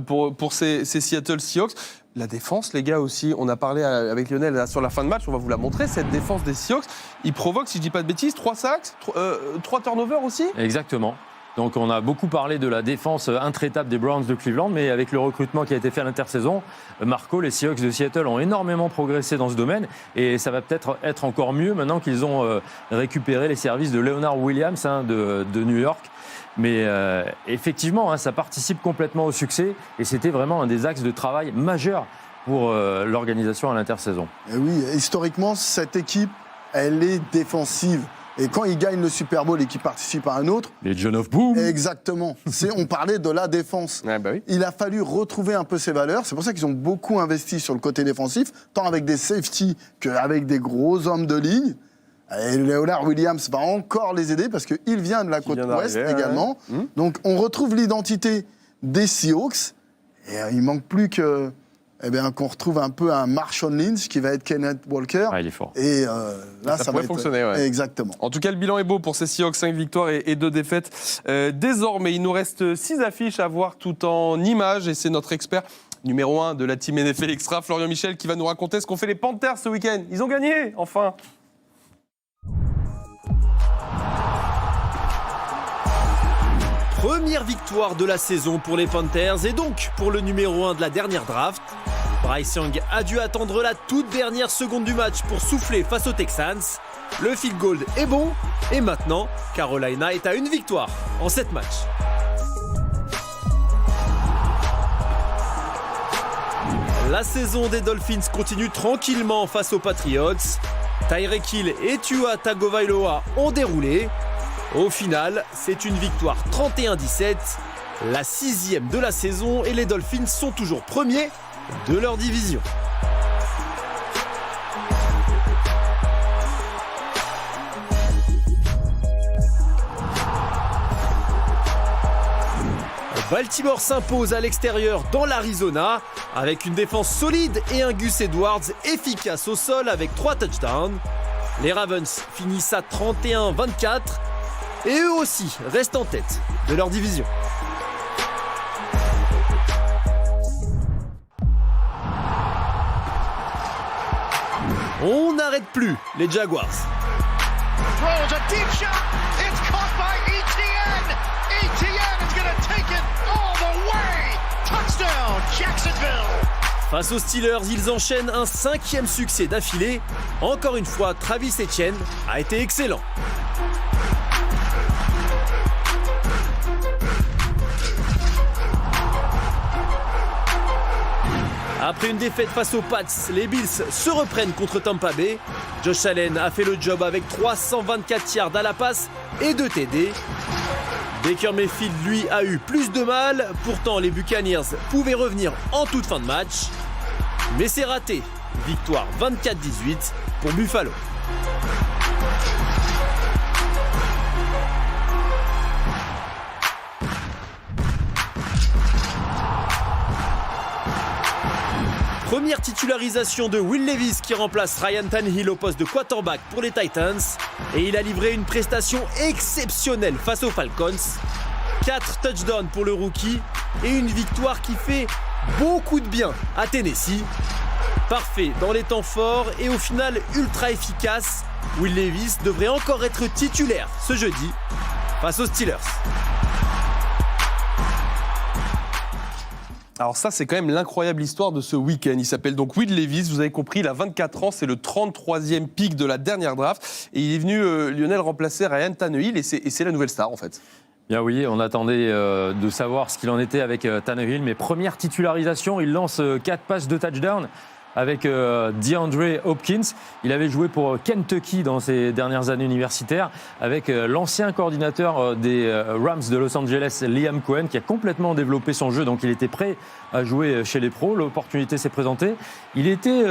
pour ces Seattle Seahawks. La défense, les gars, aussi, on a parlé avec Lionel là, sur la fin de match, on va vous la montrer, cette défense des Seahawks. Ils provoquent, si je dis pas de bêtises, 3 sacks, 3 turnovers aussi. Exactement. Donc on a beaucoup parlé de la défense intraitable des Browns de Cleveland, mais avec le recrutement qui a été fait à l'intersaison, Marco, les Seahawks de Seattle ont énormément progressé dans ce domaine et ça va peut-être être encore mieux maintenant qu'ils ont récupéré les services de Leonard Williams de New York. Mais effectivement, ça participe complètement au succès et c'était vraiment un des axes de travail majeurs pour l'organisation à l'intersaison. Et oui, historiquement, cette équipe, elle est défensive. Et quand ils gagnent le Super Bowl et qu'ils participent à un autre... Les John of Boom. Exactement. On parlait de la défense. Ouais, bah oui. Il a fallu retrouver un peu ses valeurs. C'est pour ça qu'ils ont beaucoup investi sur le côté défensif, tant avec des safeties qu'avec des gros hommes de ligne. Et Leonard Williams va encore les aider parce qu'il vient de la côte ouest également. Ouais. Donc on retrouve l'identité des Seahawks. Et il manque plus que... qu'on retrouve un peu un Marshawn Lynch qui va être Kenneth Walker. Ah, il est fort. Et là, ça pourrait va fonctionner. Ouais. Exactement. En tout cas, le bilan est beau pour ces Seahawks, 5 victoires et 2 défaites. Désormais, il nous reste 6 affiches à voir tout en images et c'est notre expert numéro 1 de la team NFL Extra, Florian Michel, qui va nous raconter ce qu'ont fait les Panthers ce week-end. Ils ont gagné, enfin. Première victoire de la saison pour les Panthers et donc pour le numéro 1 de la dernière draft. Bryce Young a dû attendre la toute dernière seconde du match pour souffler face aux Texans. Le field goal est bon et maintenant, Carolina est à une victoire en 7 matchs. La saison des Dolphins continue tranquillement face aux Patriots. Tyreek Hill et Tua Tagovailoa ont déroulé. Au final, c'est une victoire 31-17, la 6e de la saison et les Dolphins sont toujours premiers de leur division. Baltimore s'impose à l'extérieur dans l'Arizona avec une défense solide et un Gus Edwards efficace au sol avec 3 touchdowns. Les Ravens finissent à 31-24 et eux aussi restent en tête de leur division. On n'arrête plus les Jaguars. Throws a deep shot. It's caught by Etienne. Etienne is going to take it all the way. Touchdown, Jacksonville. Face aux Steelers, ils enchaînent un 5e succès d'affilée. Encore une fois, Travis Etienne a été excellent. Après une défaite face aux Pats, les Bills se reprennent contre Tampa Bay. Josh Allen a fait le job avec 324 yards à la passe et 2 TD. Baker Mayfield, lui, a eu plus de mal. Pourtant, les Buccaneers pouvaient revenir en toute fin de match. Mais c'est raté. Victoire 24-18 pour Buffalo. Première titularisation de Will Levis qui remplace Ryan Tannehill au poste de quarterback pour les Titans. Et il a livré une prestation exceptionnelle face aux Falcons. 4 touchdowns pour le rookie et une victoire qui fait beaucoup de bien à Tennessee. Parfait dans les temps forts et au final ultra efficace. Will Levis devrait encore être titulaire ce jeudi face aux Steelers. Alors ça, c'est quand même l'incroyable histoire de ce week-end. Il s'appelle donc Will Levis, vous avez compris, il a 24 ans, c'est le 33e pick de la dernière draft. Et il est venu, Lionel, remplacer Ryan Tannehill et c'est la nouvelle star en fait. Bien oui, on attendait de savoir ce qu'il en était avec Tannehill, mais première titularisation, il lance 4 passes de touchdown avec DeAndre Hopkins. Il avait joué pour Kentucky dans ses dernières années universitaires avec l'ancien coordinateur des Rams de Los Angeles, Liam Cohen, qui a complètement développé son jeu, donc il était prêt à jouer chez les pros. L'opportunité s'est présentée. Il était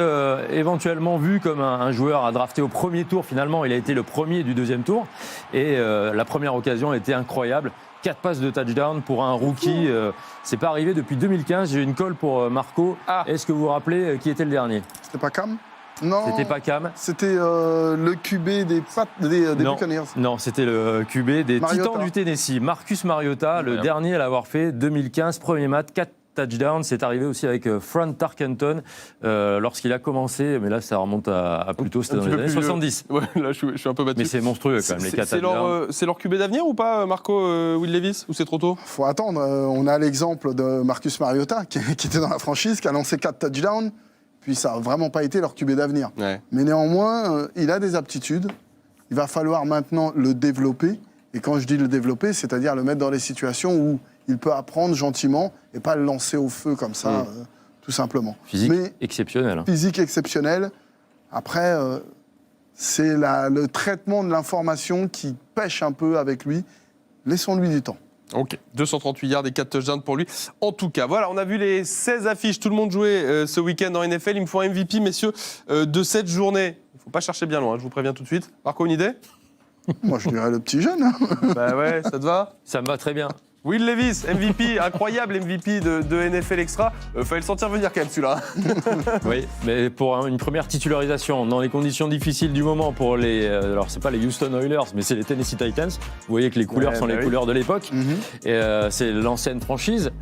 éventuellement vu comme un joueur à drafter au premier tour. Finalement, il a été le premier du deuxième tour. Et la première occasion a été incroyable. 4 passes de touchdown pour un rookie. C'est pas arrivé depuis 2015. J'ai une colle pour Marco. Est-ce que vous vous rappelez qui était le dernier ? C'était pas Cam ? Non. C'était pas Cam. C'était le QB des Buccaneers. Non, c'était le QB des Mariota. Titans du Tennessee. Marcus Mariota, le dernier à l'avoir fait. 2015, premier match, 4 touchdowns. C'est arrivé aussi avec Fran Tarkenton lorsqu'il a commencé. Mais là, ça remonte à plus tôt. C'était dans les années 70. Ouais, là, je suis un peu battu. Mais c'est monstrueux quand même, les 4 touchdowns. C'est leur QB d'avenir ou pas, Marco, Will Levis, ou c'est trop tôt ? Faut attendre. On a l'exemple de Marcus Mariota qui était dans la franchise, qui a lancé 4 touchdowns. Puis ça n'a vraiment pas été leur QB d'avenir. Ouais. Mais néanmoins, il a des aptitudes. Il va falloir maintenant le développer. Et quand je dis le développer, c'est-à-dire le mettre dans les situations où il peut apprendre gentiment et pas le lancer au feu comme ça, tout simplement. Physique exceptionnel. Physique exceptionnel. Après, c'est le traitement de l'information qui pêche un peu avec lui. Laissons-lui du temps. Ok, 238 yards et 4 touchdowns pour lui. En tout cas, voilà, on a vu les 16 affiches, tout le monde jouait ce week-end en NFL. Il me faut un MVP, messieurs, de cette journée. Il ne faut pas chercher bien loin, je vous préviens tout de suite. Marco, une idée ? Moi, je dirais le petit jeune. Hein. Bah ouais, ça te va ? Ça me va très bien. Will Levis, MVP, incroyable MVP de NFL Extra. Fallait le sentir venir quand même celui-là. Oui, mais pour une première titularisation dans les conditions difficiles du moment pour les... alors c'est pas les Houston Oilers, mais c'est les Tennessee Titans. Vous voyez que les couleurs sont les couleurs de l'époque. Et c'est l'ancienne franchise.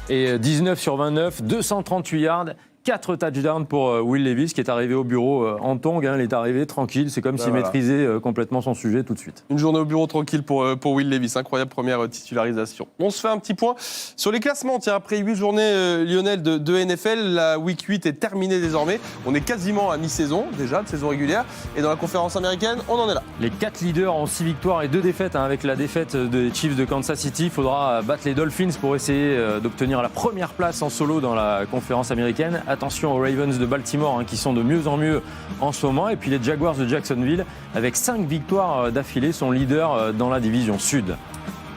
Et 19 sur 29, 238 yards 4 touchdowns pour Will Levis qui est arrivé au bureau en tongs. Il est arrivé tranquille, c'est comme s'il maîtrisait complètement son sujet tout de suite. Une journée au bureau tranquille pour Will Levis, incroyable première titularisation. On se fait un petit point sur les classements. Tiens, après 8 journées Lionel de NFL, la Week 8 est terminée désormais. On est quasiment à mi-saison déjà, de saison régulière. Et dans la conférence américaine, on en est là. Les 4 leaders ont 6 victoires et 2 défaites. Avec la défaite des Chiefs de Kansas City, il faudra battre les Dolphins pour essayer d'obtenir la première place en solo dans la conférence américaine. Attention aux Ravens de Baltimore qui sont de mieux en mieux en ce moment. Et puis les Jaguars de Jacksonville, avec 5 victoires d'affilée, sont leaders dans la division sud.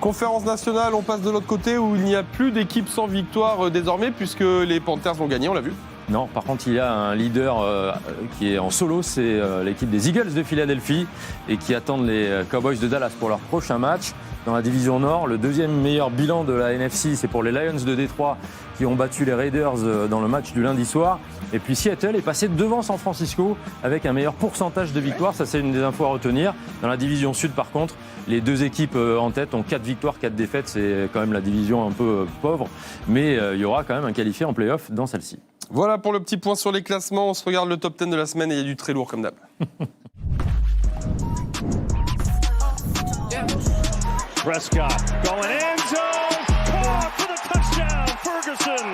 Conférence nationale, on passe de l'autre côté où il n'y a plus d'équipe sans victoire désormais puisque les Panthers ont gagné, on l'a vu. Non, par contre, il y a un leader qui est en solo, c'est l'équipe des Eagles de Philadelphie et qui attendent les Cowboys de Dallas pour leur prochain match. Dans la division Nord, le deuxième meilleur bilan de la NFC, c'est pour les Lions de Détroit qui ont battu les Raiders dans le match du lundi soir. Et puis Seattle est passé devant San Francisco avec un meilleur pourcentage de victoires. Ça, c'est une des infos à retenir. Dans la division Sud, par contre, les deux équipes en tête ont 4 victoires, 4 défaites. C'est quand même la division un peu pauvre. Mais il y aura quand même un qualifié en play-off dans celle-ci. Voilà pour le petit point sur les classements. On se regarde le top 10 de la semaine et il y a du très lourd comme d'hab. Prescott going end zone, caught for the touchdown, Ferguson.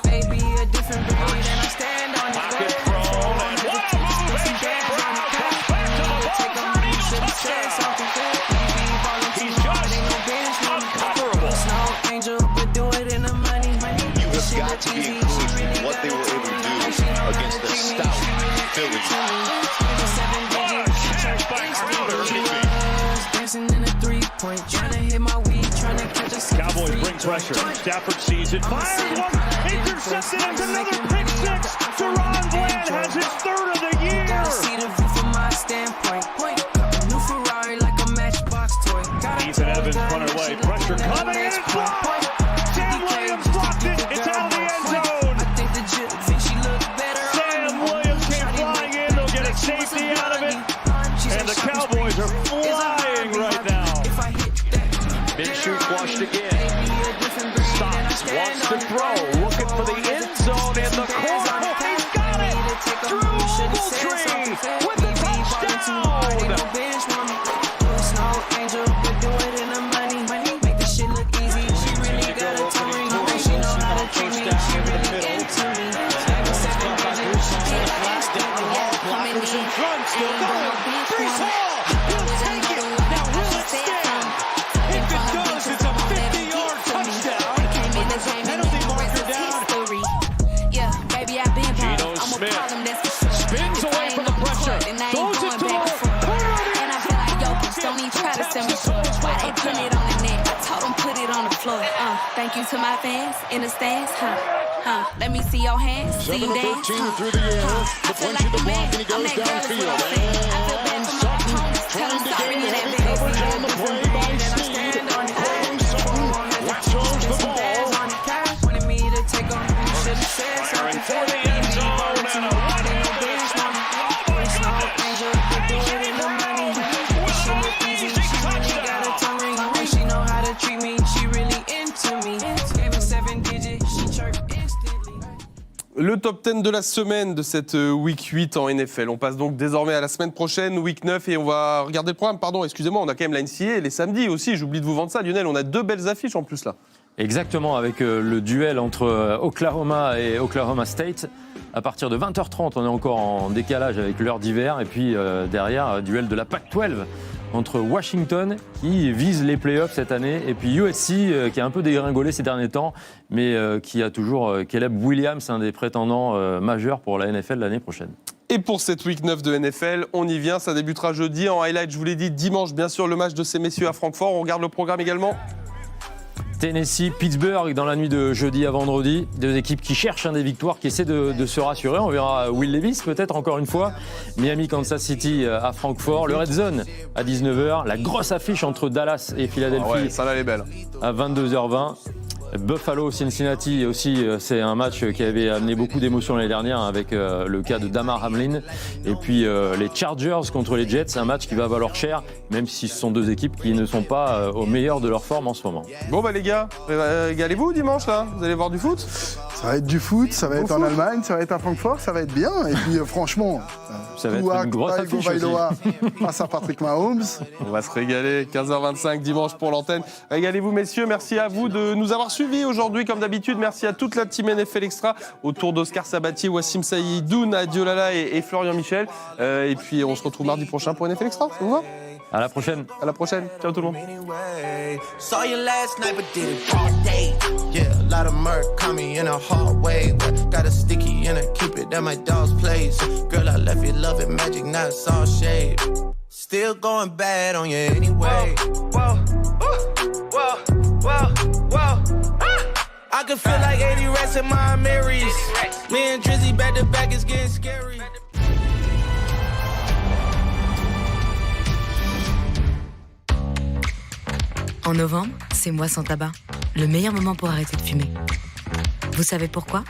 Baby, a different breed, and I stand on it. Pocket thrown, and what a move, A.J. Brown comes back to the ball for a touchdown. He's just uncoverable. You have got to be encouraged with what they were able to do against the stout Phillies. Cowboys bring pressure. Stafford sees it. Fires one. Intercepted. It's another pick six. Deron Bland has his third of the year. Ethan Evans run away. Pressure coming and it's blocked. Sam Williams blocked it. It's out of the end zone. Sam Williams came flying in. They'll get a safety out of it. And the Cowboys are flying right now. Minshew flushed again. Stops, wants to throw, looking for the end zone in the corner. He's got it! Drew Ogletree with the touchdown! Spins away from the pressure. Throws it to and I feel like, yo, bitch, don't even try to send me. Why they put it on the net? I told them put it on the floor. Thank you to my fans in the stands. Let me see your hands. See you dance. Through the air. I feel like the man. I'm that girl, is what I'm saying. I feel bad for my opponents. Tell them sorry in advance. Coverage on the play by Steve. Throws the ball. Firing for the end zone and a running touchdown. Le top 10 de la semaine de cette Week 8 en NFL. On passe donc désormais à la semaine prochaine, Week 9, et on va regarder le programme. Pardon, excusez-moi, on a quand même la NCAA les samedis aussi. J'oublie de vous vendre ça, Lionel. On a 2 belles affiches en plus là. Exactement, avec le duel entre Oklahoma et Oklahoma State. À partir de 20h30, on est encore en décalage avec l'heure d'hiver. Et puis derrière, duel de la Pac-12 entre Washington, qui vise les playoffs cette année, et puis USC, qui a un peu dégringolé ces derniers temps, mais qui a toujours Caleb Williams, un des prétendants majeurs pour la NFL l'année prochaine. Et pour cette Week 9 de NFL, on y vient. Ça débutera jeudi. En highlight, je vous l'ai dit, dimanche, bien sûr, le match de ces messieurs à Francfort. On regarde le programme également. Tennessee, Pittsburgh dans la nuit de jeudi à vendredi. 2 équipes qui cherchent des victoires, qui essaient de se rassurer. On verra Will Levis peut-être encore une fois. Miami, Kansas City à Francfort. Le Red Zone à 19h. La grosse affiche entre Dallas et Philadelphie. Ah ouais, ça là, elle est belle. À 22h20. Buffalo-Cincinnati aussi, c'est un match qui avait amené beaucoup d'émotions l'année dernière avec le cas de Damar Hamlin. Et puis les Chargers contre les Jets, un match qui va valoir cher, même si ce sont deux équipes qui ne sont pas au meilleur de leur forme en ce moment. Bon bah les gars, régalez-vous dimanche là. Vous allez voir du foot? Ça va être du foot, ça va être en Allemagne, ça va être à Francfort, ça va être bien. Et puis franchement, ça va être une grosse affiche aussi. Face à Patrick Mahomes. On va se régaler, 15h25 dimanche pour l'antenne. Régalez-vous messieurs, merci à vous de nous avoir suivis aujourd'hui comme d'habitude. Merci à toute la team NFL Extra autour d'Oscar Sabatier, Wassim Saïdoun, Adiolala et Florian Michel. Et puis on se retrouve mardi prochain pour NFL Extra, ça vous va? À la prochaine. À la prochaine. Ciao tout le monde. Saw you last night, but did it all day. Yeah, a lot of murk caught me in a hard way. Got a sticky and I keep it at my dog's place. Girl, I left you loving magic, now it's all shade. Still going bad on you anyway. Whoa, whoa, whoa, whoa. I can feel like 80 rats in my Marys. Me and Drizzy back to back is getting scary. En novembre, c'est Mois sans tabac, le meilleur moment pour arrêter de fumer. Vous savez pourquoi?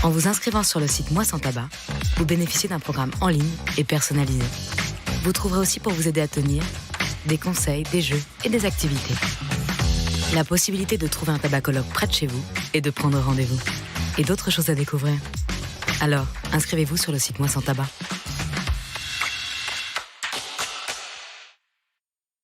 En vous inscrivant sur le site Mois sans tabac, vous bénéficiez d'un programme en ligne et personnalisé. Vous trouverez aussi pour vous aider à tenir des conseils, des jeux et des activités. La possibilité de trouver un tabacologue près de chez vous et de prendre rendez-vous. Et d'autres choses à découvrir. Alors, inscrivez-vous sur le site Mois sans tabac.